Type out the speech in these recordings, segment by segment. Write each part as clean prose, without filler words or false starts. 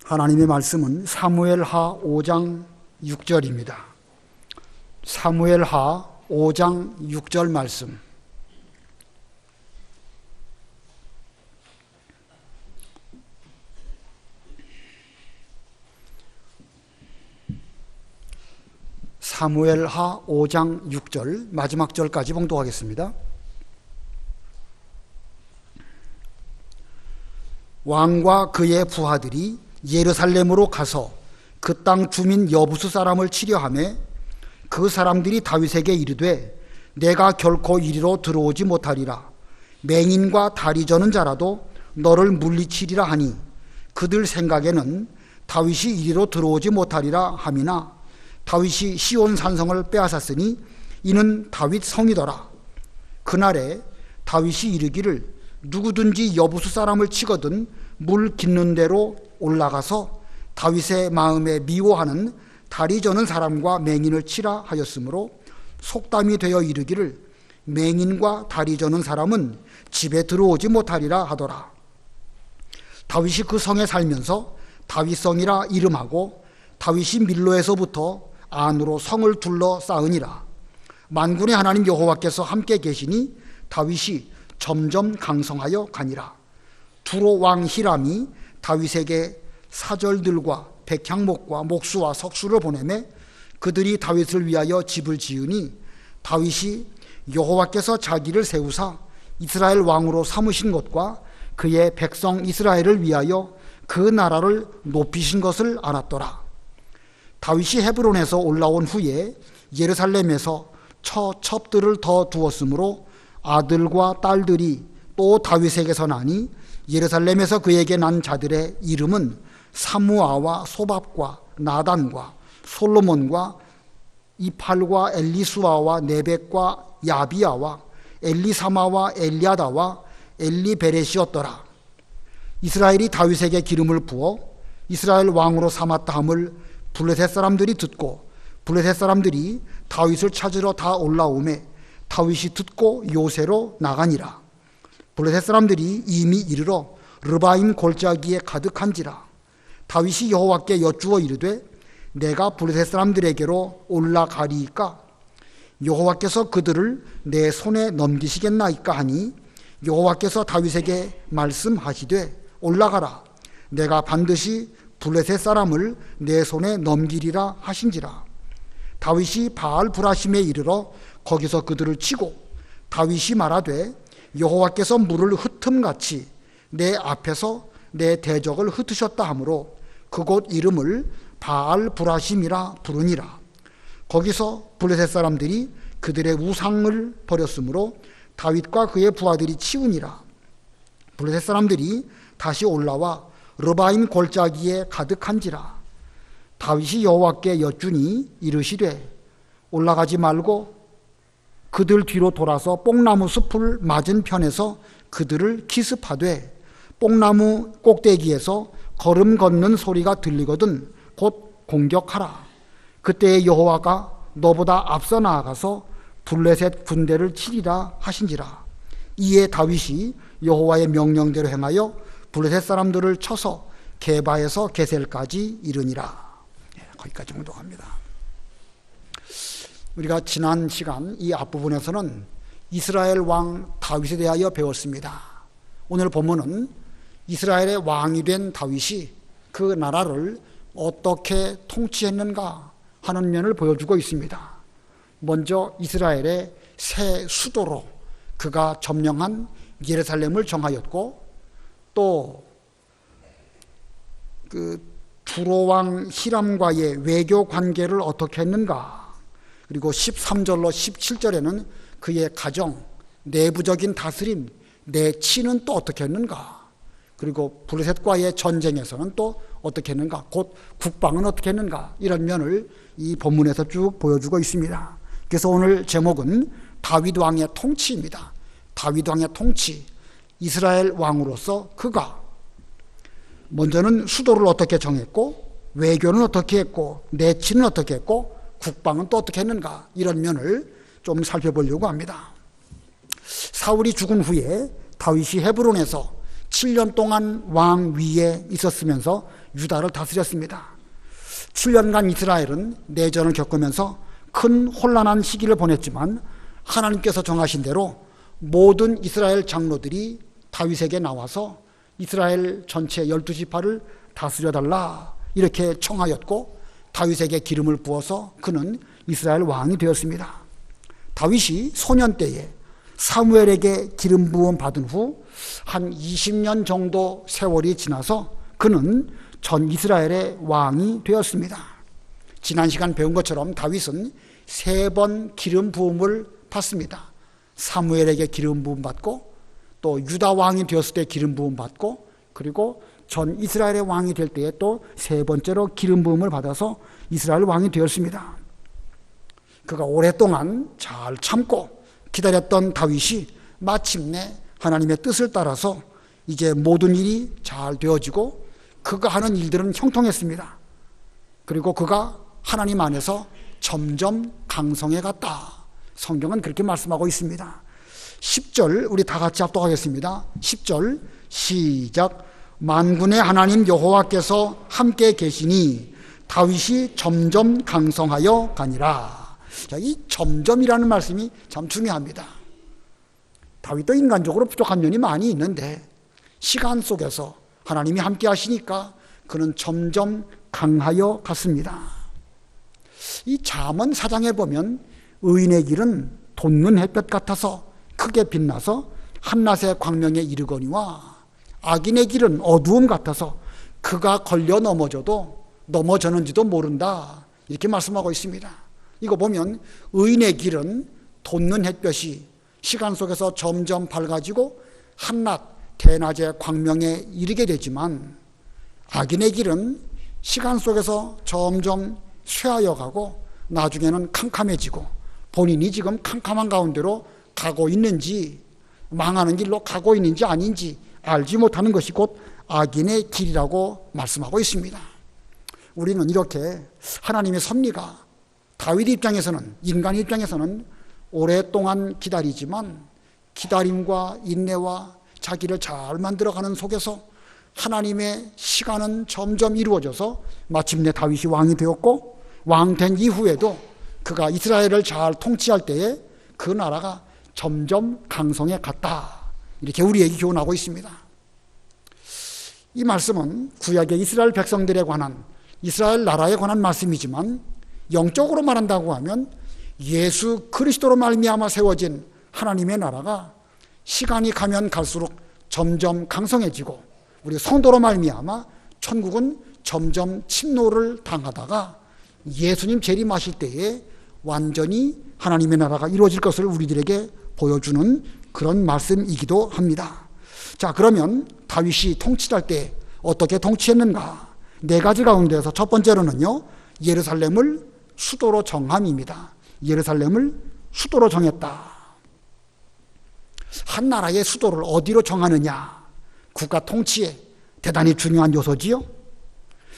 하나님의 말씀은 사무엘하 5장 6절입니다. 사무엘하 5장 6절 말씀. 사무엘하 5장 6절 마지막 절까지 봉독하겠습니다. 왕과 그의 부하들이 예루살렘으로 가서 그 땅 주민 여부수 사람을 치려하매 그 사람들이 다윗에게 이르되 내가 결코 이리로 들어오지 못하리라. 맹인과 다리 저는 자라도 너를 물리치리라 하니 그들 생각에는 다윗이 이리로 들어오지 못하리라 함이나 다윗이 시온 산성을 빼앗았으니 이는 다윗 성이더라. 그날에 다윗이 이르기를 누구든지 여부수 사람을 치거든 물 깃는 대로 올라가서 다윗의 마음에 미워하는 다리 저는 사람과 맹인을 치라 하였으므로 속담이 되어 이르기를 맹인과 다리 저는 사람은 집에 들어오지 못하리라 하더라. 다윗이 그 성에 살면서 다윗성이라 이름하고 다윗이 밀로에서부터 안으로 성을 둘러 쌓으니라. 만군의 하나님 여호와께서 함께 계시니 다윗이 점점 강성하여 가니라. 두로 왕 히람이 다윗에게 사절들과 백향목과 목수와 석수를 보내매 그들이 다윗을 위하여 집을 지으니 다윗이 여호와께서 자기를 세우사 이스라엘 왕으로 삼으신 것과 그의 백성 이스라엘을 위하여 그 나라를 높이신 것을 알았더라. 다윗이 헤브론에서 올라온 후에 예루살렘에서 처첩들을 더 두었으므로 아들과 딸들이 또 다윗에게서 나니 예루살렘에서 그에게 난 자들의 이름은 사무아와 소밥과 나단과 솔로몬과 이팔과 엘리수아와 네벡과 야비아와 엘리사마와 엘리아다와 엘리베렛이었더라. 이스라엘이 다윗에게 기름을 부어 이스라엘 왕으로 삼았다 함을 블레셋 사람들이 듣고 블레셋 사람들이 다윗을 찾으러 다 올라오매 다윗이 듣고 요새로 나가니라. 블레셋 사람들이 이미 이르러 르바임 골짜기에 가득한지라. 다윗이 여호와께 여쭈어 이르되 내가 블레셋 사람들에게로 올라가리이까 여호와께서 그들을 내 손에 넘기시겠나이까 하니 여호와께서 다윗에게 말씀하시되 올라가라. 내가 반드시 블레셋 사람을 내 손에 넘기리라 하신지라. 다윗이 바알 브라심에 이르러 거기서 그들을 치고 다윗이 말하되 여호와께서 물을 흩음같이 내 앞에서 내 대적을 흩으셨다 하므로 그곳 이름을 바알 브라심이라 부르니라. 거기서 블레셋 사람들이 그들의 우상을 버렸으므로 다윗과 그의 부하들이 치우니라. 블레셋 사람들이 다시 올라와 르바임 골짜기에 가득한지라. 다윗이 여호와께 여쭈니 이르시되 올라가지 말고 그들 뒤로 돌아서 뽕나무 숲을 맞은 편에서 그들을 기습하되 뽕나무 꼭대기에서 걸음 걷는 소리가 들리거든 곧 공격하라. 그때에 여호와가 너보다 앞서 나아가서 블레셋 군대를 치리라 하신지라. 이에 다윗이 여호와의 명령대로 행하여 블레셋 사람들을 쳐서 게바에서 게셀까지 이르니라. 거기까지 봉독합니다. 우리가 지난 시간 이 앞부분에서는 이스라엘 왕 다윗에 대하여 배웠습니다. 오늘 본문은 이스라엘의 왕이 된 다윗이 그 나라를 어떻게 통치했는가 하는 면을 보여주고 있습니다. 먼저 이스라엘의 새 수도로 그가 점령한 예루살렘을 정하였고 또 그 두로왕 히람과의 외교 관계를 어떻게 했는가, 그리고 13절로 17절에는 그의 가정, 내부적인 다스림, 내치는 또 어떻게 했는가, 그리고 블레셋과의 전쟁에서는 또 어떻게 했는가, 곧 국방은 어떻게 했는가, 이런 면을 이 본문에서 쭉 보여주고 있습니다. 그래서 오늘 제목은 다윗 왕의 통치입니다. 다윗 왕의 통치, 이스라엘 왕으로서 그가 먼저는 수도를 어떻게 정했고, 외교는 어떻게 했고, 내치는 어떻게 했고, 국방은 또 어떻게 했는가, 이런 면을 좀 살펴보려고 합니다. 사울이 죽은 후에 다윗이 헤브론에서 7년 동안 왕 위에 있었으면서 유다를 다스렸습니다. 7년간 이스라엘은 내전을 겪으면서 큰 혼란한 시기를 보냈지만 하나님께서 정하신 대로 모든 이스라엘 장로들이 다윗에게 나와서 이스라엘 전체 12지파를 다스려달라 이렇게 청하였고, 다윗에게 기름을 부어서 그는 이스라엘 왕이 되었습니다. 다윗이 소년 때에 사무엘에게 기름 부음 받은 후 한 20년 정도 세월이 지나서 그는 전 이스라엘의 왕이 되었습니다. 지난 시간 배운 것처럼 다윗은 3번 기름 부음을 받습니다. 사무엘에게 기름 부음 받고, 또 유다 왕이 되었을 때 기름 부음 받고, 그리고 전 이스라엘의 왕이 될 때에 또 3번째로 기름 부음을 받아서 이스라엘 왕이 되었습니다. 그가 오랫동안 잘 참고 기다렸던 다윗이 마침내 하나님의 뜻을 따라서 이제 모든 일이 잘 되어지고 그가 하는 일들은 형통했습니다. 그리고 그가 하나님 안에서 점점 강성해 갔다. 성경은 그렇게 말씀하고 있습니다. 10절 우리 다 같이 합독하겠습니다. 10절 시작. 만군의 하나님 여호와께서 함께 계시니 다윗이 점점 강성하여 가니라. 자, 이 점점이라는 말씀이 참 중요합니다. 다윗도 인간적으로 부족한 면이 많이 있는데 시간 속에서 하나님이 함께 하시니까 그는 점점 강하여 갔습니다. 이 잠언 4장에 보면 의인의 길은 돋는 햇볕 같아서 크게 빛나서 한낮의 광명에 이르거니와 악인의 길은 어두움 같아서 그가 걸려 넘어져도 넘어졌는지도 모른다. 이렇게 말씀하고 있습니다. 이거 보면 의인의 길은 돋는 햇볕이 시간 속에서 점점 밝아지고 한낮 대낮의 광명에 이르게 되지만, 악인의 길은 시간 속에서 점점 쇠하여 가고 나중에는 캄캄해지고 본인이 지금 캄캄한 가운데로 가고 있는지 망하는 길로 가고 있는지 아닌지 알지 못하는 것이 곧 악인의 길이라고 말씀하고 있습니다. 우리는 이렇게 하나님의 섭리가 다윗 입장에서는, 인간 입장에서는 오랫동안 기다리지만 기다림과 인내와 자기를 잘 만들어가는 속에서 하나님의 시간은 점점 이루어져서 마침내 다윗이 왕이 되었고, 왕된 이후에도 그가 이스라엘을 잘 통치할 때에 그 나라가 점점 강성해 갔다. 이렇게 우리에게 교훈하고 있습니다. 이 말씀은 구약의 이스라엘 백성들에 관한, 이스라엘 나라에 관한 말씀이지만 영적으로 말한다고 하면 예수 그리스도로 말미암아 세워진 하나님의 나라가 시간이 가면 갈수록 점점 강성해지고, 우리 성도로 말미암아 천국은 점점 침노를 당하다가 예수님 재림하실 때에 완전히 하나님의 나라가 이루어질 것을 우리들에게 보여주는 그런 말씀이기도 합니다. 자, 그러면 다윗이 통치할 때 어떻게 통치했는가? 4가지 가운데서 첫 번째로는요, 예루살렘을 수도로 정함입니다. 예루살렘을 수도로 정했다. 한 나라의 수도를 어디로 정하느냐? 국가 통치에 대단히 중요한 요소지요.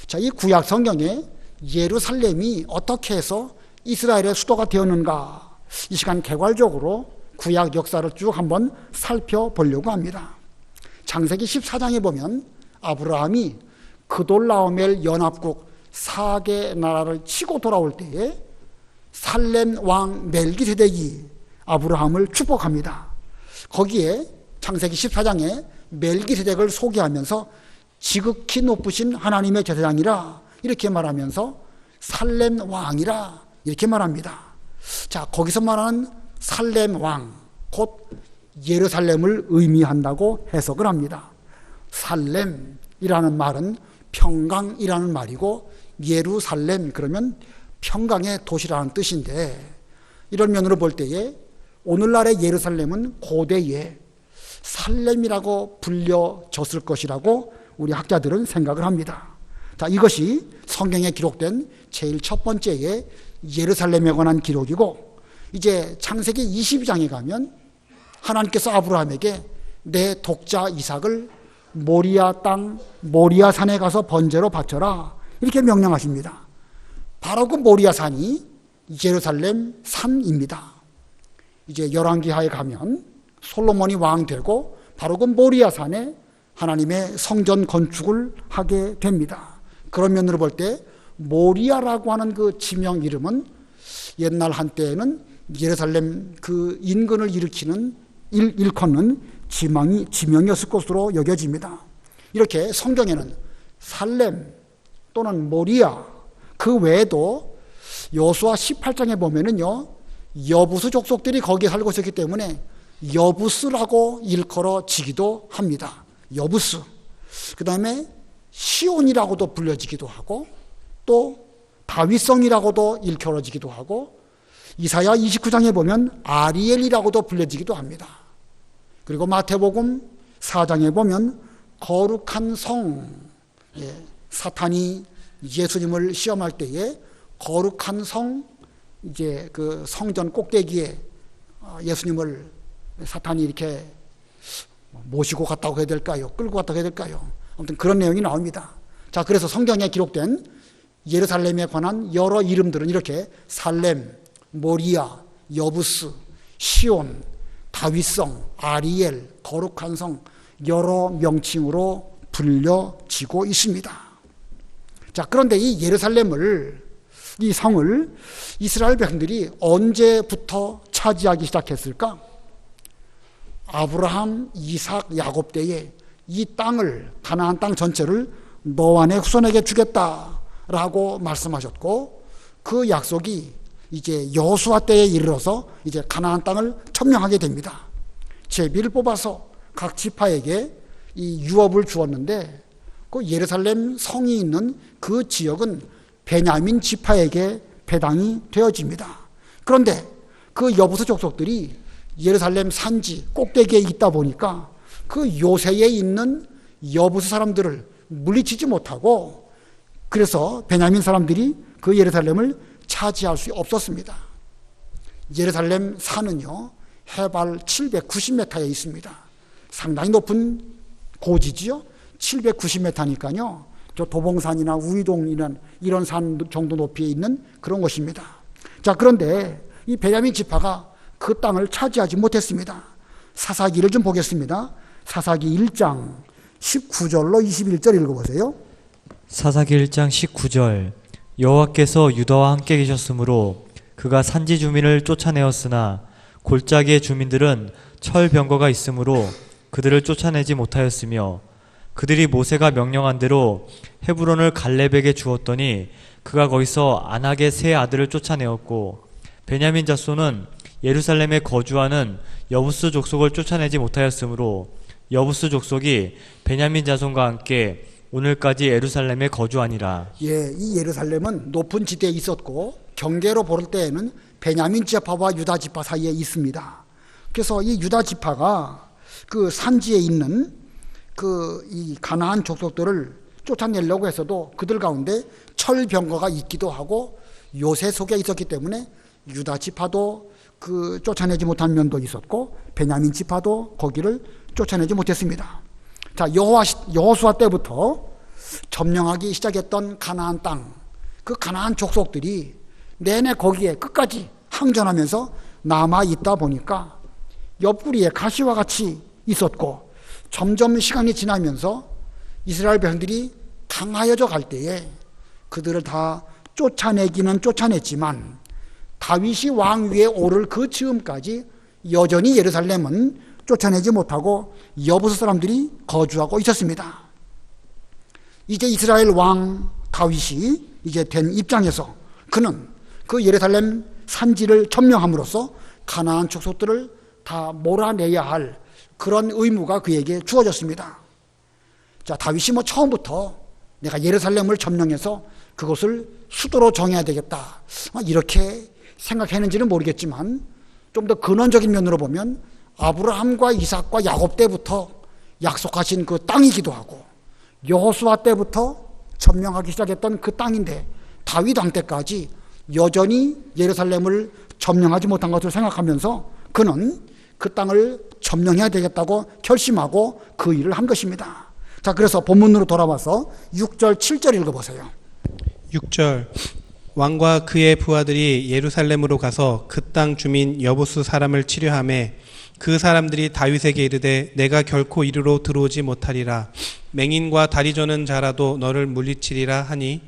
자, 이 구약 성경에 예루살렘이 어떻게 해서 이스라엘의 수도가 되었는가? 이 시간 개괄적으로 구약 역사를 쭉 한번 살펴보려고 합니다. 창세기 14장에 보면 아브라함이 그돌라오멜 연합국 4개 나라를 치고 돌아올 때에 살렘 왕 멜기세덱이 아브라함을 축복합니다. 거기에 창세기 14장에 멜기세덱을 소개하면서 지극히 높으신 하나님의 제사장이라 이렇게 말하면서 살렘 왕이라 이렇게 말합니다. 자, 거기서 말하는 살렘 왕, 곧 예루살렘을 의미한다고 해석을 합니다. 살렘이라는 말은 평강이라는 말이고, 예루살렘 그러면 평강의 도시라는 뜻인데, 이런 면으로 볼 때에 오늘날의 예루살렘은 고대에 살렘이라고 불려졌을 것이라고 우리 학자들은 생각을 합니다. 자, 이것이 성경에 기록된 제일 첫 번째의 예루살렘에 관한 기록이고, 이제 창세기 22장에 가면 하나님께서 아브라함에게 내 독자 이삭을 모리아 땅 모리아 산에 가서 번제로 바쳐라 이렇게 명령하십니다. 바로 그 모리아 산이 예루살렘 산입니다. 이제 열왕기하에 가면 솔로몬이 왕 되고 바로 그 모리아 산에 하나님의 성전 건축을 하게 됩니다. 그런 면으로 볼 때 모리아라고 하는 그 지명 이름은 옛날 한때에는 예루살렘 그 인근을 일컫는 지명이었을 것으로 여겨집니다. 이렇게 성경에는 살렘 또는 모리아 그 외에도 여호수아 18장에 보면은요, 여부스 족속들이 거기에 살고 있었기 때문에 여부스라고 일컬어지기도 합니다. 여부스. 그 다음에 시온이라고도 불려지기도 하고 또 다윗성이라고도 일컬어지기도 하고 이사야 29장에 보면 아리엘이라고도 불려지기도 합니다. 그리고 마태복음 4장에 보면 거룩한 성, 사탄이 예수님을 시험할 때에 거룩한 성, 이제 그 성전 꼭대기에 예수님을 사탄이 이렇게 모시고 갔다고 해야 될까요? 끌고 갔다고 해야 될까요? 아무튼 그런 내용이 나옵니다. 자, 그래서 성경에 기록된 예루살렘에 관한 여러 이름들은 이렇게 살렘, 모리아, 여부스, 시온, 다윗성, 아리엘, 거룩한 성 여러 명칭으로 불려지고 있습니다. 자, 그런데 이 예루살렘을, 이 성을 이스라엘 백성들이 언제부터 차지하기 시작했을까? 아브라함, 이삭, 야곱 때에 이 땅을, 가나안 땅 전체를 너와 내 후손에게 주겠다라고 말씀하셨고, 그 약속이 이제 여호수아 때에 이르러서 이제 가나안 땅을 점령하게 됩니다. 제비를 뽑아서 각 지파에게 이 유업을 주었는데, 그 예루살렘 성이 있는 그 지역은 베냐민 지파에게 배당이 되어집니다. 그런데 그 여부스 족속들이 예루살렘 산지 꼭대기에 있다 보니까 그 요새에 있는 여부스 사람들을 물리치지 못하고, 그래서 베냐민 사람들이 그 예루살렘을 차지할 수 없었습니다. 예루살렘 산은요, 해발 790m에 있습니다. 상당히 높은 고지지요. 790m니까요. 저 도봉산이나 우이동이나 이런 산 정도 높이에 있는 그런 곳입니다. 자, 그런데 이 베냐민 지파가 그 땅을 차지하지 못했습니다. 사사기를 좀 보겠습니다. 사사기 1장 19절로 21절 읽어보세요. 사사기 1장 19절. 여호와께서 유다와 함께 계셨으므로 그가 산지 주민을 쫓아내었으나 골짜기의 주민들은 철병거가 있으므로 그들을 쫓아내지 못하였으며, 그들이 모세가 명령한 대로 헤브론을 갈렙에게 주었더니 그가 거기서 안악의 세 아들을 쫓아내었고, 베냐민 자손은 예루살렘에 거주하는 여부스 족속을 쫓아내지 못하였으므로 여부스 족속이 베냐민 자손과 함께 오늘까지 예루살렘에 거주하니라. 예, 이 예루살렘은 높은 지대에 있었고 경계로 볼 때에는 베냐민 지파와 유다 지파 사이에 있습니다. 그래서 이 유다 지파가 그 산지에 있는 그 이 가나안 족속들을 쫓아내려고 해서도 그들 가운데 철병거가 있기도 하고 요새 속에 있었기 때문에 유다 지파도 그 쫓아내지 못한 면도 있었고 베냐민 지파도 거기를 쫓아내지 못했습니다. 자, 여호수아 때부터 점령하기 시작했던 가나안 땅, 그 가나안 족속들이 내내 거기에 끝까지 항전하면서 남아 있다 보니까 옆구리에 가시와 같이 있었고, 점점 시간이 지나면서 이스라엘 백성들이 강하여져 갈 때에 그들을 다 쫓아내기는 쫓아냈지만 다윗이 왕 위에 오를 그 즈음까지 여전히 예루살렘은 쫓아내지 못하고 여부스 사람들이 거주하고 있었습니다. 이제 이스라엘 왕 다윗이 이제 된 입장에서 그는 그 예루살렘 산지를 점령함으로써 가나안 족속들을 다 몰아내야 할 그런 의무가 그에게 주어졌습니다. 자, 다윗이 처음부터 내가 예루살렘을 점령해서 그것을 수도로 정해야 되겠다 이렇게 생각했는지는 모르겠지만, 좀 더 근원적인 면으로 보면 아브라함과 이삭과 야곱 때부터 약속하신 그 땅이기도 하고 여호수아 때부터 점령하기 시작했던 그 땅인데 다윗 왕 때까지 여전히 예루살렘을 점령하지 못한 것을 생각하면서 그는 그 땅을 점령해야 되겠다고 결심하고 그 일을 한 것입니다. 자, 그래서 본문으로 돌아와서 6절 7절 읽어보세요. 6절. 왕과 그의 부하들이 예루살렘으로 가서 그 땅 주민 여부스 사람을 치료하매 그 사람들이 다윗에게 이르되 내가 결코 이리로 들어오지 못하리라. 맹인과 다리 저는 자라도 너를 물리치리라 하니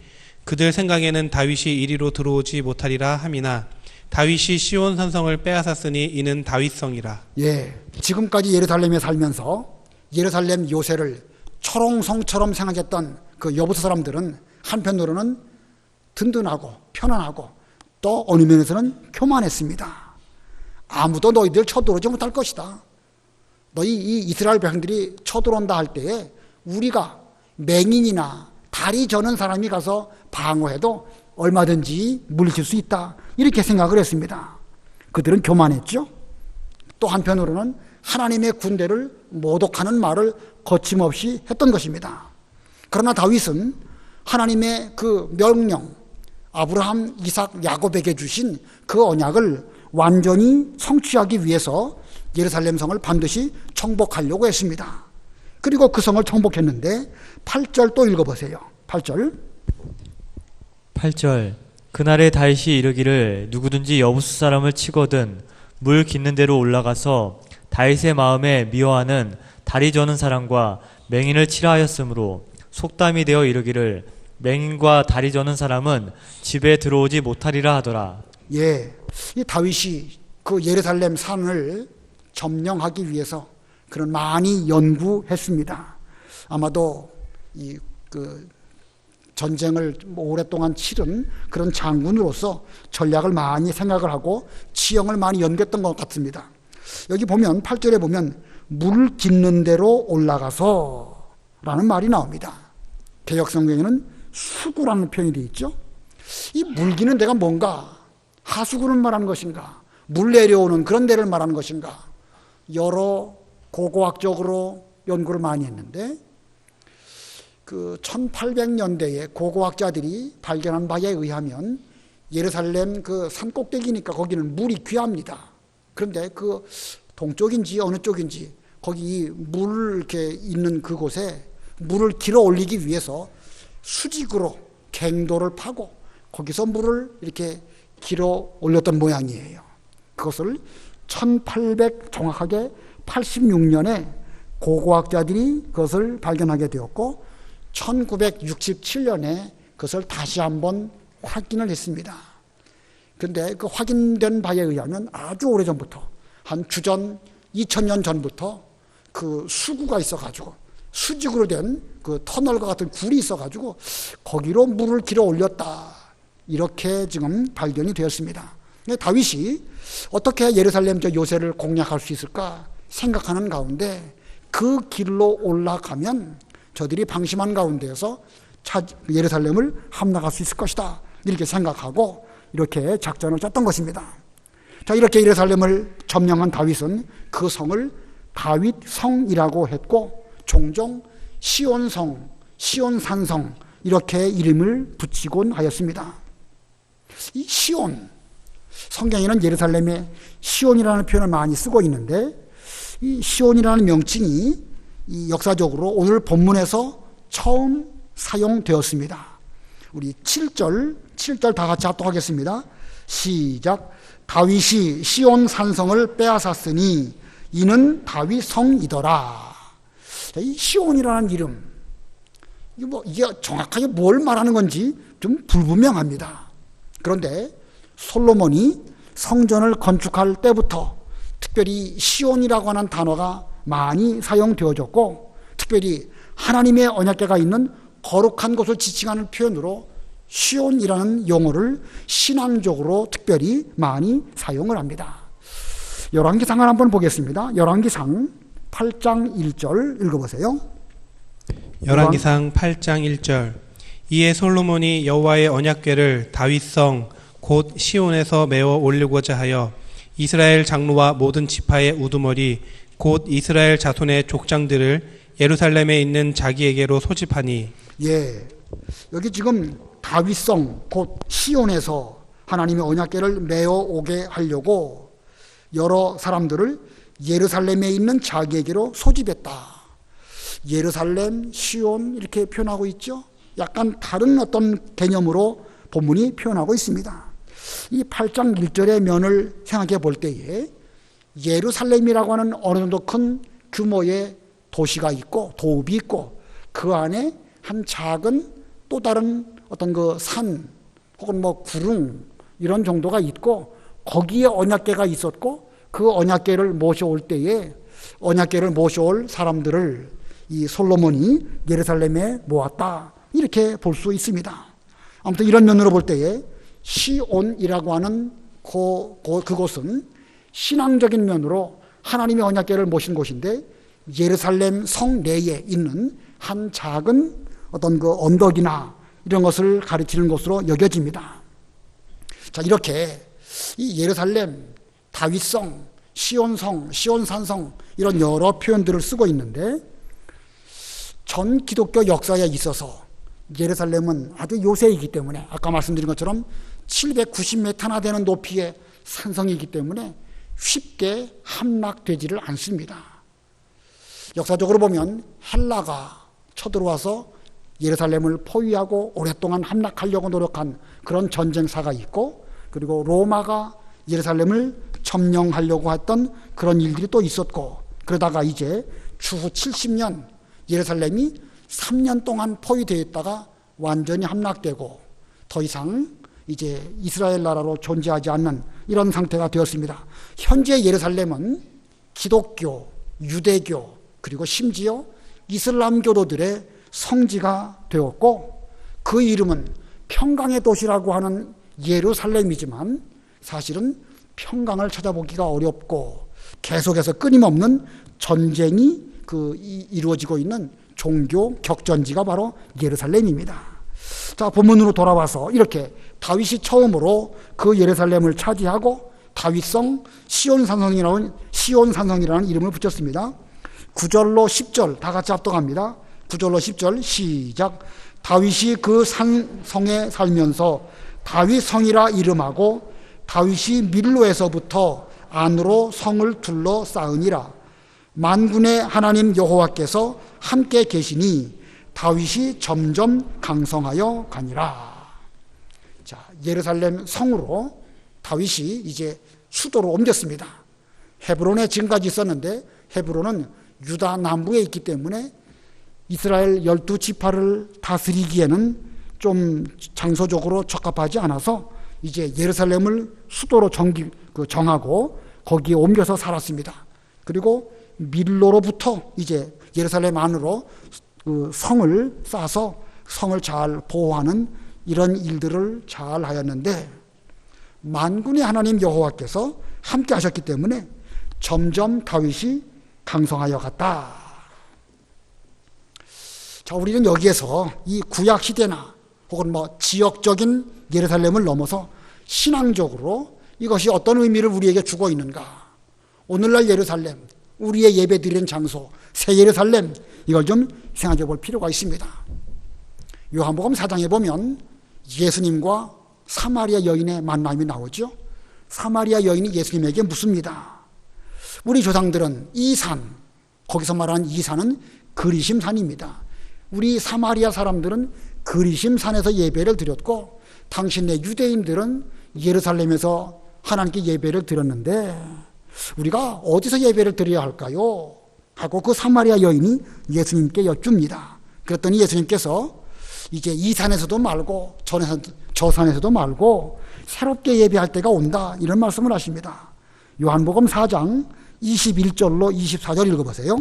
그들 생각에는 다윗이 이리로 들어오지 못하리라 함이나 다윗이 시온 산성을 빼앗았으니 이는 다윗성이라. 예, 지금까지 예루살렘에 살면서 예루살렘 요새를 초롱성처럼 생각했던 그 여부서 사람들은 한편으로는 든든하고 편안하고 또 어느 면에서는 교만했습니다. 아무도 너희들 쳐들어오지 못할 것이다. 너희 이 이스라엘 백성들이 쳐들어온다 할 때에 우리가 맹인이나 다리 저는 사람이 가서 방어해도 얼마든지 물리칠 수 있다. 이렇게 생각을 했습니다. 그들은 교만했죠. 또 한편으로는 하나님의 군대를 모독하는 말을 거침없이 했던 것입니다. 그러나 다윗은 하나님의 그 명령, 아브라함, 이삭, 야곱에게 주신 그 언약을 완전히 성취하기 위해서 예루살렘 성을 반드시 정복하려고 했습니다. 그리고 그 성을 정복했는데 8절 또 읽어보세요. 8절. 그날에 다윗이 이르기를 누구든지 여부수 사람을 치거든 물 깃는 데로 올라가서 다윗의 마음에 미워하는 다리 저는 사람과 맹인을 치라 하였으므로 속담이 되어 이르기를 맹인과 다리 저는 사람은 집에 들어오지 못하리라 하더라. 예, 이 다윗이 그 예루살렘 산을 점령하기 위해서 그런 많이 연구했습니다. 아마도 이 그 전쟁을 오랫동안 치른 그런 장군으로서 전략을 많이 생각을 하고 지형을 많이 연구했던 것 같습니다. 여기 보면 8절에 보면 물 깃는 대로 올라가서 라는 말이 나옵니다. 개역성경에는 수구라는 표현이 되어 있죠. 이 물 기는 데가 뭔가 하수구를 말하는 것인가, 물 내려오는 그런 데를 말하는 것인가, 여러 고고학적으로 연구를 많이 했는데 그 1800년대에 고고학자들이 발견한 바에 의하면 예루살렘 그 산꼭대기니까 거기는 물이 귀합니다. 그런데 그 동쪽인지 어느 쪽인지 거기 물 이렇게 있는 그곳에 물을 길어 올리기 위해서 수직으로 갱도를 파고 거기서 물을 이렇게 길어 올렸던 모양이에요. 그것을 1800 정확하게 86년에 고고학자들이 그것을 발견하게 되었고 1967년에 그것을 다시 한번 확인을 했습니다. 그런데 그 확인된 바에 의하면 아주 오래전부터 한 주전 2000년 전부터 그 수구가 있어가지고 수직으로 된 그 터널과 같은 굴이 있어가지고 거기로 물을 길어 올렸다. 이렇게 지금 발견이 되었습니다. 다윗이 어떻게 예루살렘 저 요새를 공략할 수 있을까 생각하는 가운데 그 길로 올라가면 저들이 방심한 가운데에서 예루살렘을 함락할 수 있을 것이다. 이렇게 생각하고 이렇게 작전을 짰던 것입니다. 자, 이렇게 예루살렘을 점령한 다윗은 그 성을 다윗성이라고 했고 종종 시온성, 시온산성 이렇게 이름을 붙이곤 하였습니다. 이 시온, 성경에는 예루살렘에 시온이라는 표현을 많이 쓰고 있는데 이 시온이라는 명칭이 이 역사적으로 오늘 본문에서 처음 사용되었습니다. 우리 7절 다 같이 합독하겠습니다. 시작. 다윗이 시온 산성을 빼앗았으니 이는 다윗 성이더라. 이 시온이라는 이름, 이게 정확하게 뭘 말하는 건지 좀 불분명합니다. 그런데 솔로몬이 성전을 건축할 때부터 특별히 시온이라고 하는 단어가 많이 사용되어졌고 특별히 하나님의 언약궤가 있는 거룩한 곳을 지칭하는 표현으로 시온이라는 용어를 신앙적으로 특별히 많이 사용을 합니다. 열왕기상을 한번 보겠습니다. 열왕기상 8장 1절 읽어보세요. 열왕기상 8장 1절. 이에 솔로몬이 여호와의 언약궤를 다윗성 곧 시온에서 메어 올리고자 하여 이스라엘 장로와 모든 지파의 우두머리 곧 이스라엘 자손의 족장들을 예루살렘에 있는 자기에게로 소집하니. 예, 여기 지금 다윗성 곧 시온에서 하나님의 언약궤를 메어 오게 하려고 여러 사람들을 예루살렘에 있는 자기에게로 소집했다. 예루살렘, 시온 이렇게 표현하고 있죠. 약간 다른 어떤 개념으로 본문이 표현하고 있습니다. 이 8장 1절의 면을 생각해 볼 때에 예루살렘이라고 하는 어느 정도 큰 규모의 도시가 있고 도읍이 있고 그 안에 한 작은 또 다른 어떤 그 산 혹은 뭐 구릉 이런 정도가 있고 거기에 언약궤가 있었고 그 언약궤를 모셔올 때에 언약궤를 모셔올 사람들을 이 솔로몬이 예루살렘에 모았다 이렇게 볼 수 있습니다. 아무튼 이런 면으로 볼 때에 시온이라고 하는 그곳은 신앙적인 면으로 하나님의 언약궤를 모신 곳인데 예루살렘 성 내에 있는 한 작은 어떤 그 언덕이나 이런 것을 가리키는 것으로 여겨집니다. 자, 이렇게 이 예루살렘, 다윗성, 시온성, 시온산성 이런 여러 표현들을 쓰고 있는데 전 기독교 역사에 있어서 예루살렘은 아주 요새이기 때문에 아까 말씀드린 것처럼 790m나 되는 높이의 산성이기 때문에 쉽게 함락되지를 않습니다. 역사적으로 보면 헬라가 쳐들어와서 예루살렘을 포위하고 오랫동안 함락하려고 노력한 그런 전쟁사가 있고 그리고 로마가 예루살렘을 점령하려고 했던 그런 일들이 또 있었고 그러다가 이제 추후 70년 예루살렘이 3년 동안 포위되어 있다가 완전히 함락되고 더 이상 이제 이스라엘 나라로 존재하지 않는 이런 상태가 되었습니다. 현재 예루살렘은 기독교, 유대교 그리고 심지어 이슬람교도들의 성지가 되었고 그 이름은 평강의 도시라고 하는 예루살렘이지만 사실은 평강을 찾아보기가 어렵고 계속해서 끊임없는 전쟁이 이루어지고 있는 종교 격전지가 바로 예루살렘입니다. 자, 본문으로 돌아와서 이렇게 다윗이 처음으로 그 예루살렘을 차지하고 다윗성 시온산성이라는 이름을 붙였습니다. 9절로 10절 다 같이 합독합니다. 9절로 10절 시작. 다윗이 그 산성에 살면서 다윗성이라 이름하고 다윗이 밀로에서부터 안으로 성을 둘러 쌓으니라. 만군의 하나님 여호와께서 함께 계시니 다윗이 점점 강성하여 가니라. 자, 예루살렘 성으로 다윗이 이제 수도로 옮겼습니다. 헤브론에 지금까지 있었는데 헤브론은 유다 남부에 있기 때문에 이스라엘 12지파를 다스리기에는 좀 장소적으로 적합하지 않아서 이제 예루살렘을 수도로 정하고 거기에 옮겨서 살았습니다. 그리고 밀로로부터 이제 예루살렘 안으로 그 성을 쌓아서 성을 잘 보호하는 이런 일들을 잘 하였는데 만군의 하나님 여호와께서 함께 하셨기 때문에 점점 다윗이 강성하여 갔다. 자, 우리는 여기에서 이 구약 시대나 혹은 뭐 지역적인 예루살렘을 넘어서 신앙적으로 이것이 어떤 의미를 우리에게 주고 있는가. 오늘날 예루살렘, 우리의 예배 드리는 장소, 새 예루살렘, 이걸 좀 생각해 볼 필요가 있습니다. 요한복음 4장에 보면 예수님과 사마리아 여인의 만남이 나오죠. 사마리아 여인이 예수님에게 묻습니다. 우리 조상들은 이 산, 거기서 말하는 이 산은 그리심 산입니다. 우리 사마리아 사람들은 그리심 산에서 예배를 드렸고 당신네 유대인들은 예루살렘에서 하나님께 예배를 드렸는데 우리가 어디서 예배를 드려야 할까요? 하고 그 사마리아 여인이 예수님께 여쭙니다. 그랬더니 예수님께서 이제 이 산에서도 말고 저 산에서도 말고 새롭게 예배할 때가 온다, 이런 말씀을 하십니다. 요한복음 4장 21절로 24절 읽어보세요.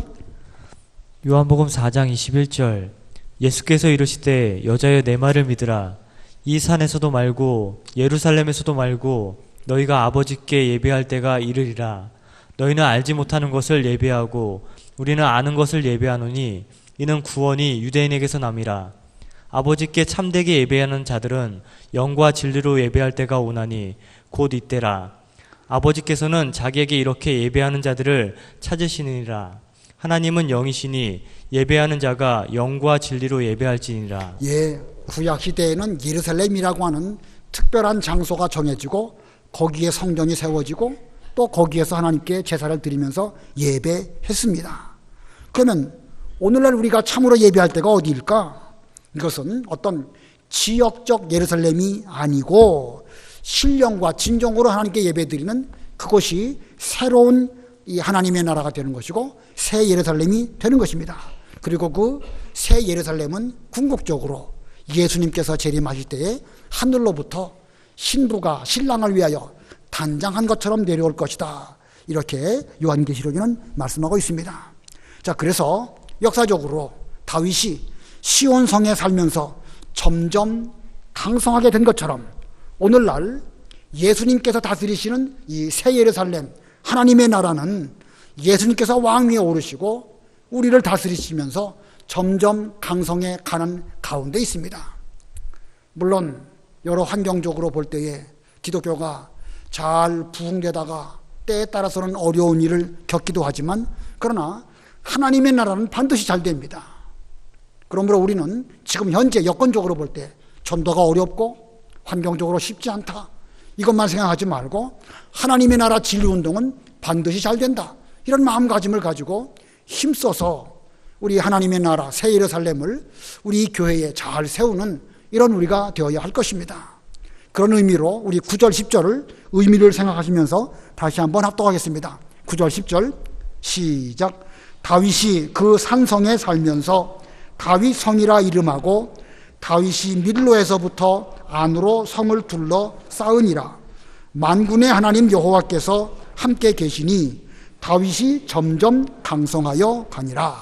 요한복음 4장 21절. 예수께서 이르시되 여자여 내 말을 믿으라. 이 산에서도 말고 예루살렘에서도 말고 너희가 아버지께 예배할 때가 이르리라. 너희는 알지 못하는 것을 예배하고 우리는 아는 것을 예배하노니 이는 구원이 유대인에게서 남이라. 아버지께 참되게 예배하는 자들은 영과 진리로 예배할 때가 오나니 곧 이때라. 아버지께서는 자기에게 이렇게 예배하는 자들을 찾으시느니라. 하나님은 영이시니 예배하는 자가 영과 진리로 예배할지니라. 예, 구약 시대에는 예루살렘이라고 하는 특별한 장소가 정해지고 거기에 성전이 세워지고 또 거기에서 하나님께 제사를 드리면서 예배했습니다. 그러면 오늘날 우리가 참으로 예배할 때가 어디일까? 이것은 어떤 지역적 예루살렘이 아니고 신령과 진정으로 하나님께 예배드리는 그것이 새로운 이 하나님의 나라가 되는 것이고 새 예루살렘이 되는 것입니다. 그리고 그 새 예루살렘은 궁극적으로 예수님께서 재림하실 때에 하늘로부터 신부가 신랑을 위하여 단장한 것처럼 내려올 것이다. 이렇게 요한계시록에는 말씀하고 있습니다. 자, 그래서 역사적으로 다윗이 시온성에 살면서 점점 강성하게 된 것처럼 오늘날 예수님께서 다스리시는 이 새 예루살렘 하나님의 나라는 예수님께서 왕 위에 오르시고 우리를 다스리시면서 점점 강성해 가는 가운데 있습니다. 물론 여러 환경적으로 볼 때에 기독교가 잘 부흥되다가 때에 따라서는 어려운 일을 겪기도 하지만 그러나 하나님의 나라는 반드시 잘 됩니다. 그러므로 우리는 지금 현재 여건적으로 볼 때 전도가 어렵고 환경적으로 쉽지 않다, 이것만 생각하지 말고 하나님의 나라 진리운동은 반드시 잘 된다, 이런 마음가짐을 가지고 힘써서 우리 하나님의 나라 새 예루살렘을 우리 교회에 잘 세우는 이런 우리가 되어야 할 것입니다. 그런 의미로 우리 9절 10절을 의미를 생각하시면서 다시 한번 합독하겠습니다. 9절 10절 시작. 다윗이 그 산성에 살면서 다윗 성이라 이름하고 다윗이 밀로에서부터 안으로 성을 둘러 쌓으니라. 만군의 하나님 여호와께서 함께 계시니 다윗이 점점 강성하여 가니라.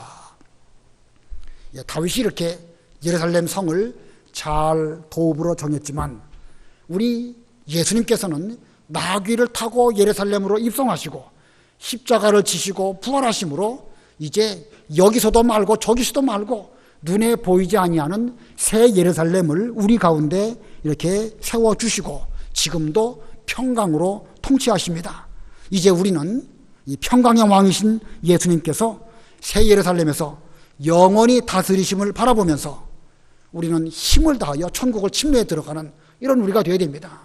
다윗이 이렇게 예루살렘 성을 잘 도읍으로 정했지만 우리 예수님께서는 나귀를 타고 예루살렘으로 입성하시고 십자가를 지시고 부활하심으로 이제 여기서도 말고 저기서도 말고 눈에 보이지 아니하는 새 예루살렘을 우리 가운데 이렇게 세워주시고 지금도 평강으로 통치하십니다. 이제 우리는 이 평강의 왕이신 예수님께서 새 예루살렘에서 영원히 다스리심을 바라보면서 우리는 힘을 다하여 천국을 침례에 들어가는 이런 우리가 되어야 됩니다.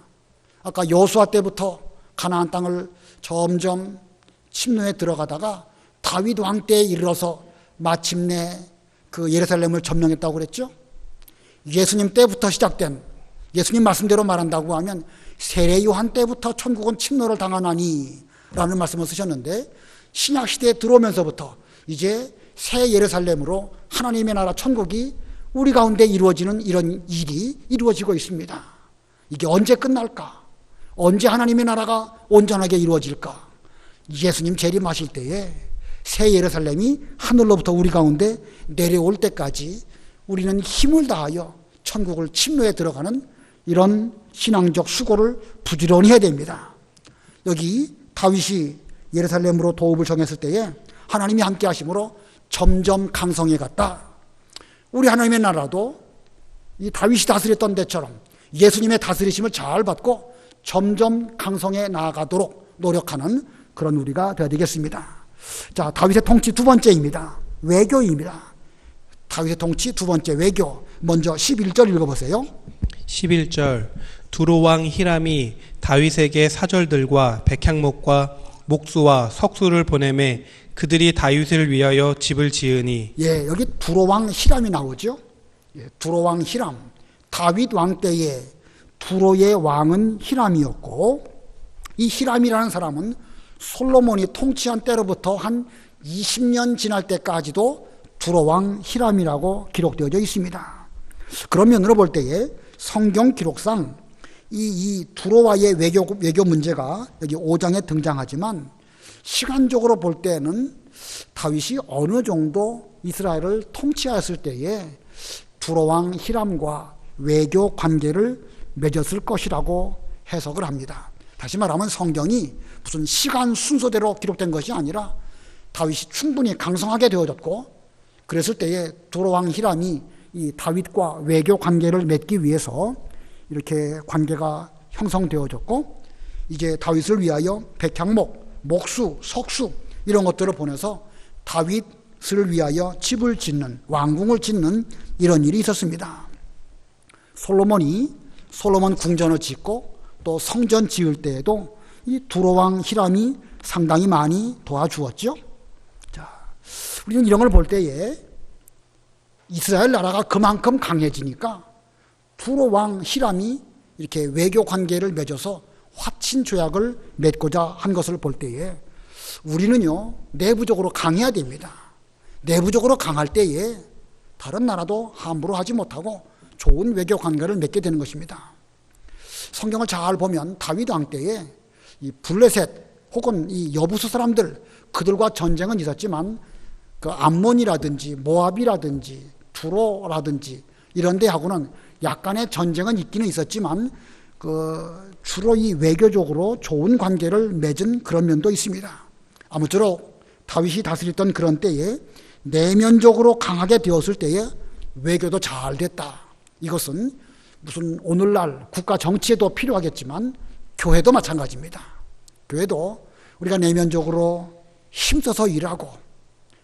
아까 여호수아 때부터 가나안 땅을 점점 침노에 들어가다가 다윗 왕 때에 이르러서 마침내 그 예루살렘을 점령했다고 그랬죠. 예수님 때부터 시작된, 예수님 말씀대로 말한다고 하면 세례 요한 때부터 천국은 침노를 당하나니 라는 말씀을 쓰셨는데 신약 시대에 들어오면서부터 이제 새 예루살렘으로 하나님의 나라 천국이 우리 가운데 이루어지는 이런 일이 이루어지고 있습니다. 이게 언제 끝날까? 언제 하나님의 나라가 온전하게 이루어질까? 예수님 재림하실 때에 새 예루살렘이 하늘로부터 우리 가운데 내려올 때까지 우리는 힘을 다하여 천국을 침노에 들어가는 이런 신앙적 수고를 부지런히 해야 됩니다. 여기 다윗이 예루살렘으로 도읍을 정했을 때에 하나님이 함께 하심으로 점점 강성해 갔다. 우리 하나님의 나라도 이 다윗이 다스렸던 데처럼 예수님의 다스리심을 잘 받고 점점 강성해 나아가도록 노력하는 그런 우리가 되어야 되겠습니다. 자, 다윗의 통치 두 번째입니다. 외교입니다. 다윗의 통치 두 번째 외교. 먼저 11절 읽어보세요. 11절. 두로왕 히람이 다윗에게 사절들과 백향목과 목수와 석수를 보내매 그들이 다윗을 위하여 집을 지으니. 예, 여기 두로왕 히람이 나오죠. 예, 두로왕 히람. 다윗 왕 때에 두로의 왕은 히람이었고 이 히람이라는 사람은 솔로몬이 통치한 때로부터 한 20년 지날 때까지도 두로왕 히람이라고 기록되어져 있습니다. 그런 면으로 볼 때에 성경 기록상 이 두로와의 외교 문제가 여기 5장에 등장하지만 시간적으로 볼 때는 다윗이 어느 정도 이스라엘을 통치하였을 때에 두로왕 히람과 외교 관계를 맺었을 것이라고 해석을 합니다. 다시 말하면 성경이 무슨 시간 순서대로 기록된 것이 아니라 다윗이 충분히 강성하게 되어졌고 그랬을 때에 두로왕 히람이 이 다윗과 외교 관계를 맺기 위해서 이렇게 관계가 형성되어졌고 이제 다윗을 위하여 백향목, 목수, 석수 이런 것들을 보내서 다윗을 위하여 집을 짓는, 왕궁을 짓는 이런 일이 있었습니다. 솔로몬 궁전을 짓고 또 성전 지을 때에도 이 두로왕 히람이 상당히 많이 도와주었죠. 자, 우리는 이런 걸 볼 때에 이스라엘 나라가 그만큼 강해지니까 두로왕 히람이 이렇게 외교 관계를 맺어서 화친 조약을 맺고자 한 것을 볼 때에 우리는요, 내부적으로 강해야 됩니다. 내부적으로 강할 때에 다른 나라도 함부로 하지 못하고 좋은 외교 관계를 맺게 되는 것입니다. 성경을 잘 보면 다윗 왕 때에 이 블레셋 혹은 이 여부수 사람들, 그들과 전쟁은 있었지만 그 암몬이라든지 모압이라든지 두로라든지 이런 데하고는 약간의 전쟁은 있기는 있었지만 주로 이 외교적으로 좋은 관계를 맺은 그런 면도 있습니다. 아무쪼록 다윗이 다스렸던 그런 때에 내면적으로 강하게 되었을 때에 외교도 잘 됐다. 이것은 무슨 오늘날 국가 정치에도 필요하겠지만 교회도 마찬가지입니다. 교회도 우리가 내면적으로 힘써서 일하고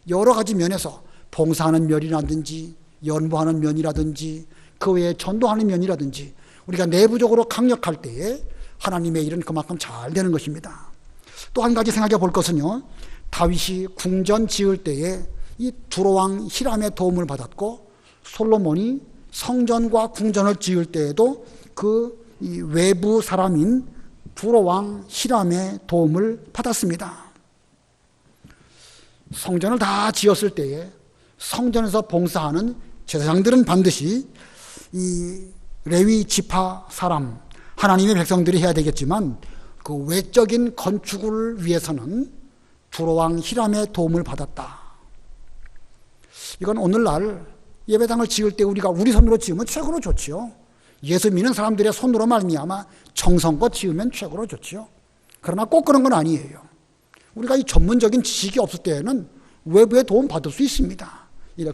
여러 가지 면에서 봉사하는 면이라든지 연구하는 면이라든지 그 외에 전도하는 면이라든지 우리가 내부적으로 강력할 때에 하나님의 일은 그만큼 잘 되는 것입니다. 또 한 가지 생각해 볼 것은요, 다윗이 궁전 지을 때에 이 두로왕 히람의 도움을 받았고 솔로몬이 성전과 궁전을 지을 때에도 이 외부 사람인 두로왕 히람의 도움을 받았습니다. 성전을 다 지었을 때에 성전에서 봉사하는 제사장들은 반드시 이 레위 지파 사람, 하나님의 백성들이 해야 되겠지만 그 외적인 건축을 위해서는 두로왕 히람의 도움을 받았다. 이건 오늘날 예배당을 지을 때 우리가 우리 손으로 지으면 최고로 좋지요. 예수 믿는 사람들의 손으로 말미암아 정성껏 지으면 최고로 좋지요. 그러나 꼭 그런 건 아니에요. 우리가 이 전문적인 지식이 없을 때에는 외부의 도움 받을 수 있습니다.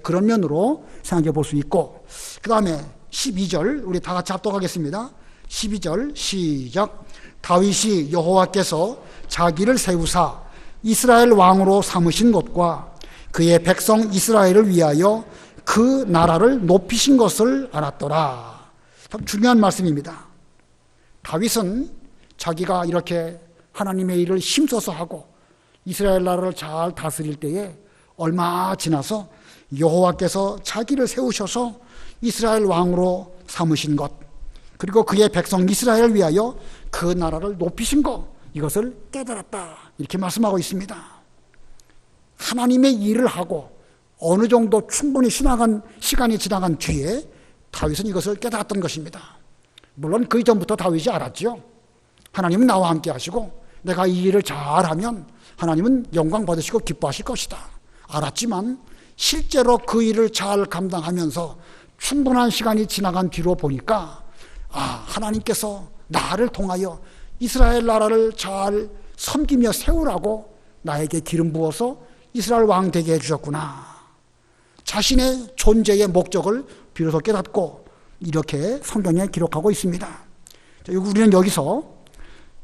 그런 면으로 생각해 볼 수 있고, 그 다음에 12절 우리 다 같이 합독하겠습니다. 12절 시작. 다윗이 여호와께서 자기를 세우사 이스라엘 왕으로 삼으신 것과 그의 백성 이스라엘을 위하여 그 나라를 높이신 것을 알았더라. 참 중요한 말씀입니다. 다윗은 자기가 이렇게 하나님의 일을 힘써서 하고 이스라엘 나라를 잘 다스릴 때에 얼마 지나서 여호와께서 자기를 세우셔서 이스라엘 왕으로 삼으신 것, 그리고 그의 백성 이스라엘을 위하여 그 나라를 높이신 것, 이것을 깨달았다. 이렇게 말씀하고 있습니다. 하나님의 일을 하고 어느 정도 충분히 시간이 지나간 뒤에 다윗은 이것을 깨달았던 것입니다. 물론 그 이전부터 다윗이 알았죠. 하나님은 나와 함께 하시고 내가 이 일을 잘하면 하나님은 영광 받으시고 기뻐하실 것이다. 알았지만 실제로 그 일을 잘 감당하면서 충분한 시간이 지나간 뒤로 보니까 하나님께서 나를 통하여 이스라엘 나라를 잘 섬기며 세우라고 나에게 기름 부어서 이스라엘 왕 되게 해주셨구나. 자신의 존재의 목적을 비로소 깨닫고 이렇게 성경에 기록하고 있습니다. 우리는 여기서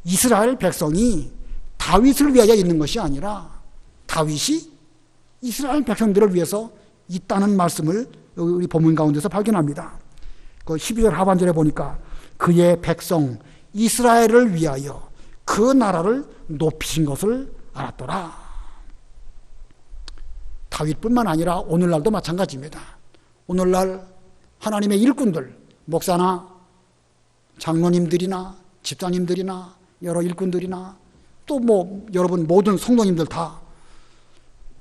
이스라엘 백성이 다윗을 위하여 있는 것이 아니라 다윗이 이스라엘 백성들을 위해서 있다는 말씀을 우리 본문 가운데서 발견합니다. 그 12절 하반절에 보니까 그의 백성 이스라엘을 위하여 그 나라를 높이신 것을 알았더라. 다윗뿐만 아니라 오늘날도 마찬가지입니다. 오늘날 하나님의 일꾼들, 목사나 장로님들이나 집사님들이나 여러 일꾼들이나 또 여러분 모든 성도님들 다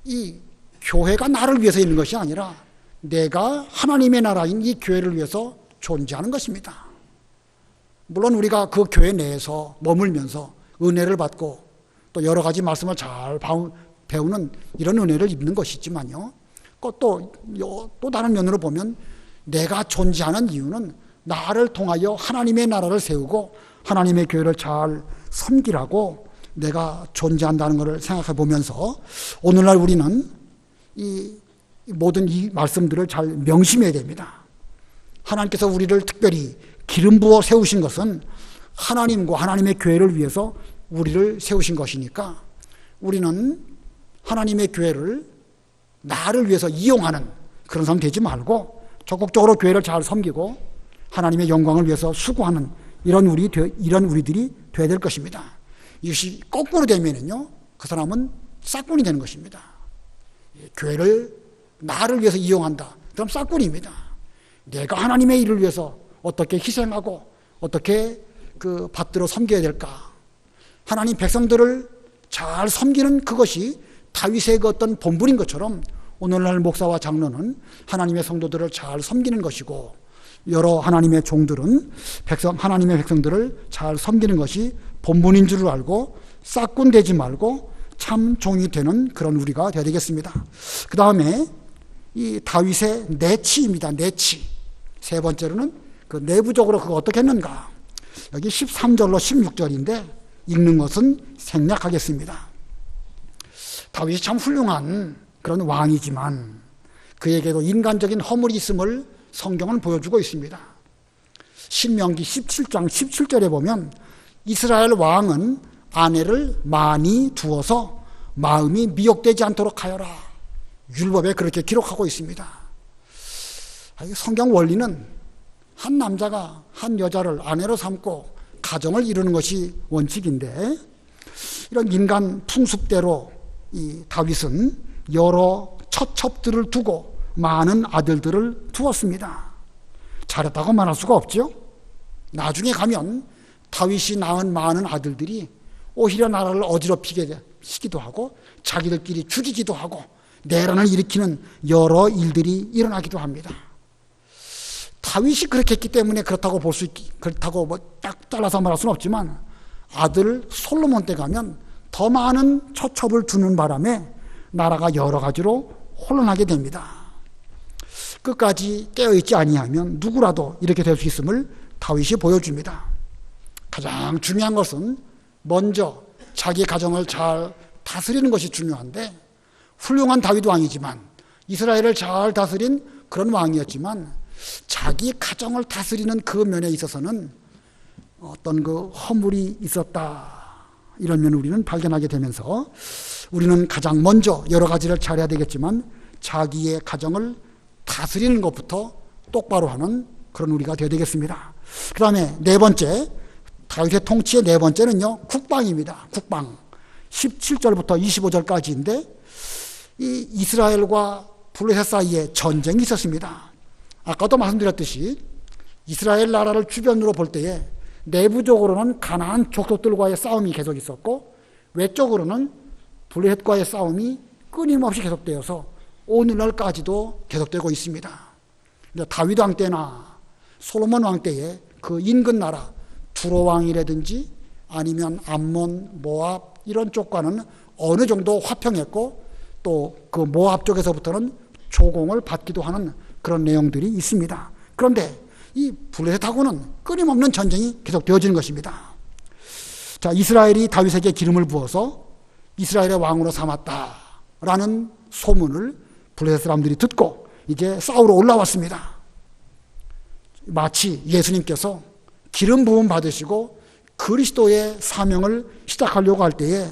이 교회가 나를 위해서 있는 것이 아니라 내가 하나님의 나라인 이 교회를 위해서 존재하는 것입니다. 물론 우리가 그 교회 내에서 머물면서 은혜를 받고 또 여러 가지 말씀을 잘 배우는 이런 은혜를 입는 것이지만요. 또 다른 면으로 보면 내가 존재하는 이유는 나를 통하여 하나님의 나라를 세우고 하나님의 교회를 잘 섬기라고 내가 존재한다는 것을 생각해 보면서 오늘날 우리는 이 모든 이 말씀들을 잘 명심해야 됩니다. 하나님께서 우리를 특별히 기름 부어 세우신 것은 하나님과 하나님의 교회를 위해서 우리를 세우신 것이니까 우리는 하나님의 교회를 나를 위해서 이용하는 그런 사람 되지 말고 적극적으로 교회를 잘 섬기고 하나님의 영광을 위해서 수고하는 이런 우리들이 되어야 될 것입니다. 이것이 거꾸로 되면은요, 그 사람은 싹군이 되는 것입니다. 교회를 나를 위해서 이용한다. 그럼 싹군입니다. 내가 하나님의 일을 위해서 어떻게 희생하고 어떻게 받들어 섬겨야 될까? 하나님 백성들을 잘 섬기는 그것이 다윗의 그 어떤 본분인 것처럼 오늘날 목사와 장로는 하나님의 성도들을 잘 섬기는 것이고, 여러 하나님의 종들은 하나님의 백성들을 잘 섬기는 것이 본분인 줄을 알고 싹군 되지 말고 참 종이 되는 그런 우리가 되어야 되겠습니다. 그 다음에 이 다윗의 내치입니다. 내치. 세 번째로는 그 내부적으로 그거 어떻게 했는가. 여기 13절로 16절인데 읽는 것은 생략하겠습니다. 다윗이 참 훌륭한 그런 왕이지만 그에게도 인간적인 허물이 있음을 성경은 보여주고 있습니다. 신명기 17장 17절에 보면 이스라엘 왕은 아내를 많이 두어서 마음이 미혹되지 않도록 하여라. 율법에 그렇게 기록하고 있습니다. 성경 원리는 한 남자가 한 여자를 아내로 삼고 가정을 이루는 것이 원칙인데, 이런 인간 풍습대로 이 다윗은 여러 처첩들을 두고 많은 아들들을 두었습니다. 잘했다고 말할 수가 없죠. 나중에 가면 다윗이 낳은 많은 아들들이 오히려 나라를 어지럽히게 시기도 하고 자기들끼리 죽이기도 하고 내란을 일으키는 여러 일들이 일어나기도 합니다. 다윗이 그렇게 했기 때문에 그렇다고 그렇다고 뭐 딱 잘라서 말할 수는 없지만, 아들 솔로몬 때 가면 더 많은 처첩을 두는 바람에 나라가 여러 가지로 혼란하게 됩니다. 끝까지 깨어있지 아니하면 누구라도 이렇게 될 수 있음을 다윗이 보여줍니다. 가장 중요한 것은 먼저 자기 가정을 잘 다스리는 것이 중요한데, 훌륭한 다윗 왕이지만 이스라엘을 잘 다스린 그런 왕이었지만 자기 가정을 다스리는 그 면에 있어서는 어떤 그 허물이 있었다, 이런 면을 우리는 발견하게 되면서 우리는 가장 먼저 여러 가지를 잘해야 되겠지만 자기의 가정을 다스리는 것부터 똑바로 하는 그런 우리가 되어야 되겠습니다. 그 다음에 네 번째, 다윗의 통치의 네 번째는요, 국방입니다. 국방. 17절부터 25절까지인데 이 이스라엘과 블레셋 사이에 전쟁이 있었습니다. 아까도 말씀드렸듯이 이스라엘 나라를 주변으로 볼 때에 내부적으로는 가나안 족속들과의 싸움이 계속 있었고, 외적으로는 블레셋과의 싸움이 끊임없이 계속되어서 오늘날까지도 계속되고 있습니다. 다윗 왕 때나 솔로몬 왕 때에 그 인근 나라 두로 왕이라든지 아니면 암몬, 모압 이런 쪽과는 어느 정도 화평했고, 또 그 모압 쪽에서부터는 조공을 받기도 하는 그런 내용들이 있습니다. 그런데 이 블레셋하고는 끊임없는 전쟁이 계속 되어지는 것입니다. 자, 이스라엘이 다윗에게 기름을 부어서 이스라엘의 왕으로 삼았다라는 소문을 블레셋 사람들이 듣고 이제 싸우러 올라왔습니다. 마치 예수님께서 기름 부음 받으시고 그리스도의 사명을 시작하려고 할 때에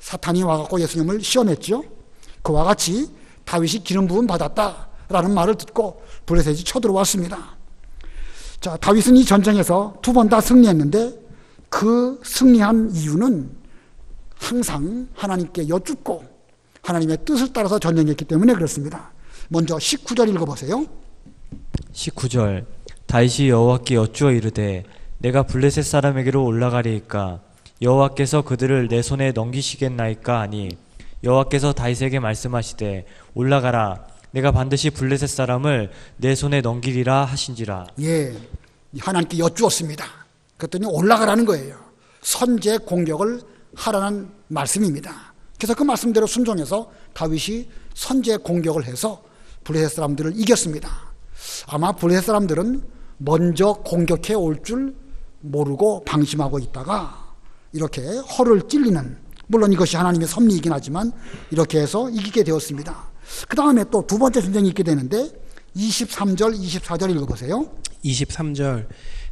사탄이 와갖고 예수님을 시험했죠. 그와 같이 다윗이 기름 부음 받았다라는 말을 듣고 블레셋이 쳐들어왔습니다. 자, 다윗은 이 전쟁에서 두 번 다 승리했는데 그 승리한 이유는 항상 하나님께 여쭙고 하나님의 뜻을 따라서 전쟁했기 때문에 그렇습니다. 먼저 19절 읽어보세요. 19절 다윗이 여호와께 여쭈어 이르되 내가 블레셋 사람에게로 올라가리이까 여호와께서 그들을 내 손에 넘기시겠나이까 하니 여호와께서 다윗에게 말씀하시되 올라가라 내가 반드시 블레셋 사람을 내 손에 넘기리라 하신지라. 예, 하나님께 여쭈었습니다. 그랬더니 올라가라는 거예요. 선제 공격을 하라는 말씀입니다. 그래서 그 말씀대로 순종해서 다윗이 선제 공격을 해서 블레셋 사람들을 이겼습니다. 아마 블레셋 사람들은 먼저 공격해 올 줄 모르고 방심하고 있다가 이렇게 허를 찔리는, 물론 이것이 하나님의 섭리이긴 하지만 이렇게 해서 이기게 되었습니다. 그 다음에 또 두 번째 전쟁이 있게 되는데 23절 24절 읽어보세요. 23절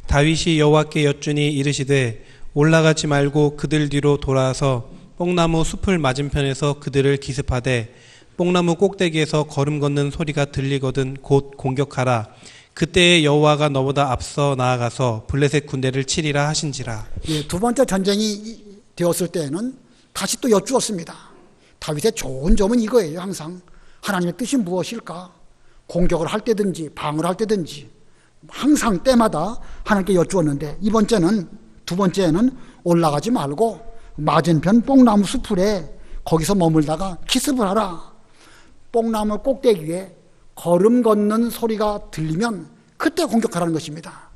다윗이 여호와께 여쭈니 이르시되 올라가지 말고 그들 뒤로 돌아서 뽕나무 숲을 맞은편에서 그들을 기습하되 뽕나무 꼭대기에서 걸음 걷는 소리가 들리거든 곧 공격하라. 그때에 여호와가 너보다 앞서 나아가서 블레셋 군대를 치리라 하신지라. 예, 두 번째 전쟁이 되었을 때에는 다시 또 여쭈었습니다. 다윗의 좋은 점은 이거예요. 항상 하나님의 뜻이 무엇일까? 공격을 할 때든지 방어를 할 때든지 항상 때마다 하나님께 여쭈었는데 두 번째는 올라가지 말고 맞은편 뽕나무 수풀에 거기서 머물다가 기습을 하라. 뽕나무 꼭대기에 걸음 걷는 소리가 들리면 그때 공격하라는 것입니다.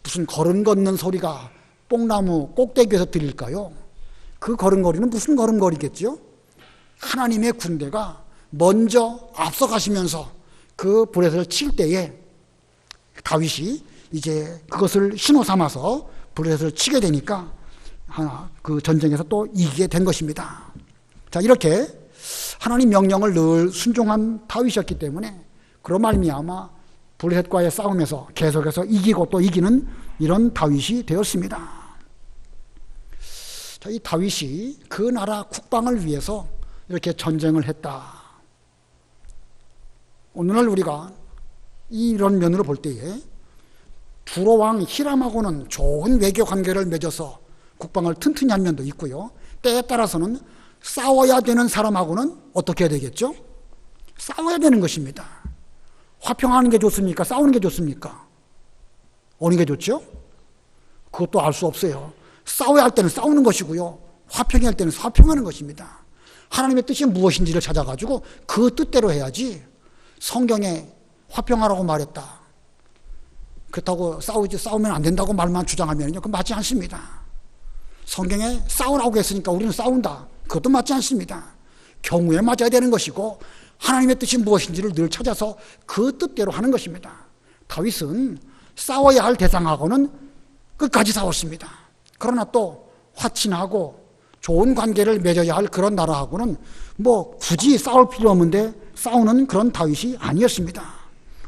무슨 걸음 걷는 소리가 뽕나무 꼭대기에서 들릴까요? 그 걸음걸이는 무슨 걸음걸이겠죠? 하나님의 군대가 먼저 앞서가시면서 그 브레셋을 칠 때에 다윗이 이제 그것을 신호 삼아서 브레셋을 치게 되니까 그 전쟁에서 또 이기게 된 것입니다. 자, 이렇게 하나님 명령을 늘 순종한 다윗이었기 때문에 그런 말미암아 블레셋과의 싸움에서 계속해서 이기고 또 이기는 이런 다윗이 되었습니다. 자, 이 다윗이 그 나라 국방을 위해서 이렇게 전쟁을 했다. 오늘날 우리가 이런 면으로 볼 때에 두로 왕 히람하고는 좋은 외교 관계를 맺어서 국방을 튼튼히 한 면도 있고요. 때에 따라서는 싸워야 되는 사람하고는 어떻게 해야 되겠죠? 싸워야 되는 것입니다. 화평하는 게 좋습니까? 싸우는 게 좋습니까? 어느 게 좋죠? 그것도 알 수 없어요. 싸워야 할 때는 싸우는 것이고요. 화평해야 할 때는 화평하는 것입니다. 하나님의 뜻이 무엇인지를 찾아가지고 그 뜻대로 해야지. 성경에 화평하라고 말했다. 그렇다고 싸우면 안 된다고 말만 주장하면요, 그건 맞지 않습니다. 성경에 싸우라고 했으니까 우리는 싸운다. 그것도 맞지 않습니다. 경우에 맞아야 되는 것이고 하나님의 뜻이 무엇인지를 늘 찾아서 그 뜻대로 하는 것입니다. 다윗은 싸워야 할 대상하고는 끝까지 싸웠습니다. 그러나 또 화친하고 좋은 관계를 맺어야 할 그런 나라하고는 뭐 굳이 싸울 필요 없는데 싸우는 그런 다윗이 아니었습니다.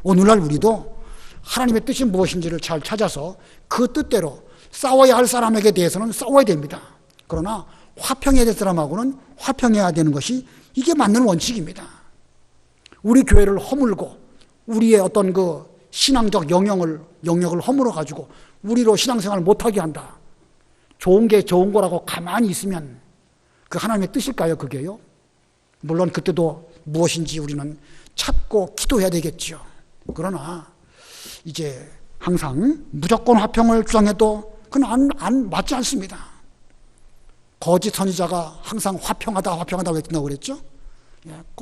오늘날 우리도 하나님의 뜻이 무엇인지를 잘 찾아서 그 뜻대로 싸워야 할 사람에게 대해서는 싸워야 됩니다. 그러나 화평해야 될 사람하고는 화평해야 되는 것이 이게 맞는 원칙입니다. 우리 교회를 허물고 우리의 어떤 그 신앙적 영역을 허물어 가지고 우리로 신앙생활을 못하게 한다. 좋은 게 좋은 거라고 가만히 있으면 그 하나님의 뜻일까요, 그게요? 물론 그때도 무엇인지 우리는 찾고 기도해야 되겠죠. 그러나 이제 항상 무조건 화평을 주장해도 그건 안 맞지 않습니다. 거짓 선지자가 항상 화평하다 외친다고 그랬죠.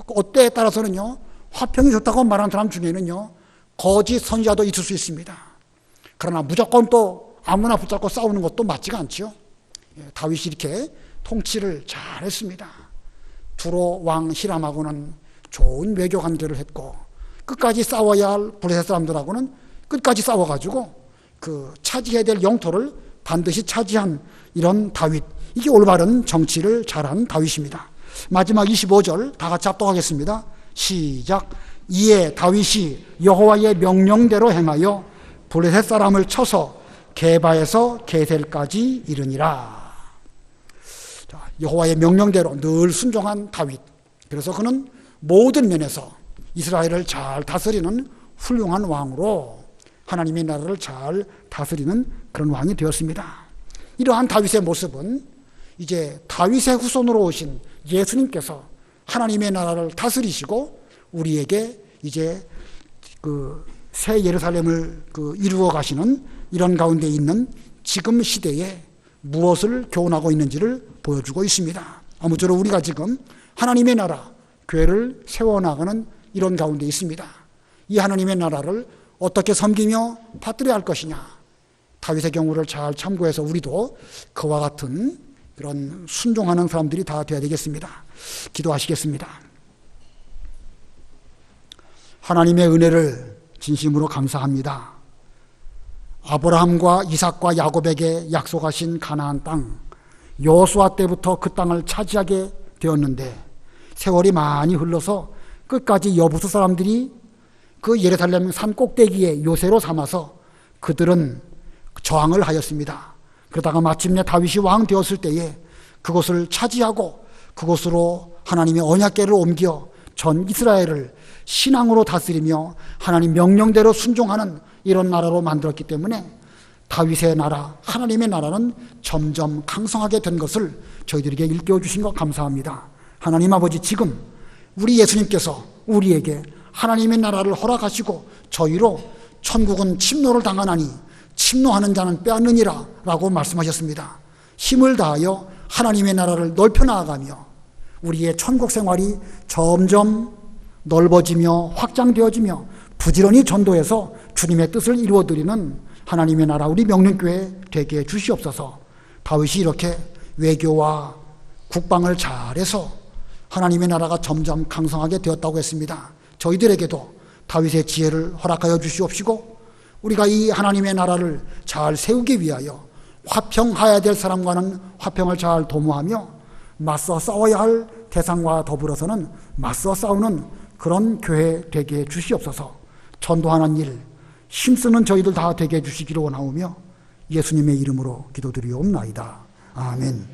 어때에 따라서는요, 화평이 좋다고 말하는 사람 중에는요, 거짓 선지자도 있을 수 있습니다. 그러나 무조건 또 아무나 붙잡고 싸우는 것도 맞지가 않죠. 다윗이 이렇게 통치를 잘했습니다. 두로 왕 히람하고는 좋은 외교 관계를 했고 끝까지 싸워야 할 블레셋 사람들하고는 끝까지 싸워가지고 그 차지해야 될 영토를 반드시 차지한 이런 다윗, 이게 올바른 정치를 잘한 다윗입니다. 마지막 25절 다 같이 합독하겠습니다. 시작. 이에 다윗이 여호와의 명령대로 행하여 블레셋 사람을 쳐서 게바에서 게셀까지 이르니라. 여호와의 명령대로 늘 순종한 다윗. 그래서 그는 모든 면에서 이스라엘을 잘 다스리는 훌륭한 왕으로 하나님의 나라를 잘 다스리는 그런 왕이 되었습니다. 이러한 다윗의 모습은 이제 다윗의 후손으로 오신 예수님께서 하나님의 나라를 다스리시고 우리에게 이제 그 새 예루살렘을 이루어 가시는 이런 가운데 있는 지금 시대에 무엇을 교훈하고 있는지를 보여주고 있습니다. 아무쪼록 우리가 지금 하나님의 나라, 교회를 세워나가는 이런 가운데 있습니다. 이 하나님의 나라를 어떻게 섬기며 받들어야 할 것이냐, 다윗의 경우를 잘 참고해서 우리도 그와 같은 그런 순종하는 사람들이 다 되어야 되겠습니다. 기도하시겠습니다. 하나님의 은혜를 진심으로 감사합니다. 아브라함과 이삭과 야곱에게 약속하신 가나안 땅, 여호수아 때부터 그 땅을 차지하게 되었는데 세월이 많이 흘러서 끝까지 여부수 사람들이 그 예루살렘 산 꼭대기에 요새로 삼아서 그들은 저항을 하였습니다. 그러다가 마침내 다윗이 왕 되었을 때에 그것을 차지하고 그것으로 하나님의 언약궤를 옮겨 전 이스라엘을 신앙으로 다스리며 하나님 명령대로 순종하는 이런 나라로 만들었기 때문에 다윗의 나라, 하나님의 나라는 점점 강성하게 된 것을 저희들에게 일깨워 주신 것 감사합니다. 하나님 아버지, 지금 우리 예수님께서 우리에게 하나님의 나라를 허락하시고 저희로 천국은 침노를 당하나니 침노하는 자는 빼앗느니라 라고 말씀하셨습니다. 힘을 다하여 하나님의 나라를 넓혀 나아가며 우리의 천국 생활이 점점 넓어지며 확장되어지며 부지런히 전도해서 주님의 뜻을 이루어드리는 하나님의 나라 우리 명륜교회 되게 해 주시옵소서. 다윗이 이렇게 외교와 국방을 잘해서 하나님의 나라가 점점 강성하게 되었다고 했습니다. 저희들에게도 다윗의 지혜를 허락하여 주시옵시고 우리가 이 하나님의 나라를 잘 세우기 위하여 화평하여야 될 사람과는 화평을 잘 도모하며 맞서 싸워야 할 대상과 더불어서는 맞서 싸우는 그런 교회 되게 해 주시옵소서. 전도하는 일 힘쓰는 저희들 다 되게 해 주시기를 원하오며 예수님의 이름으로 기도드리옵나이다. 아멘.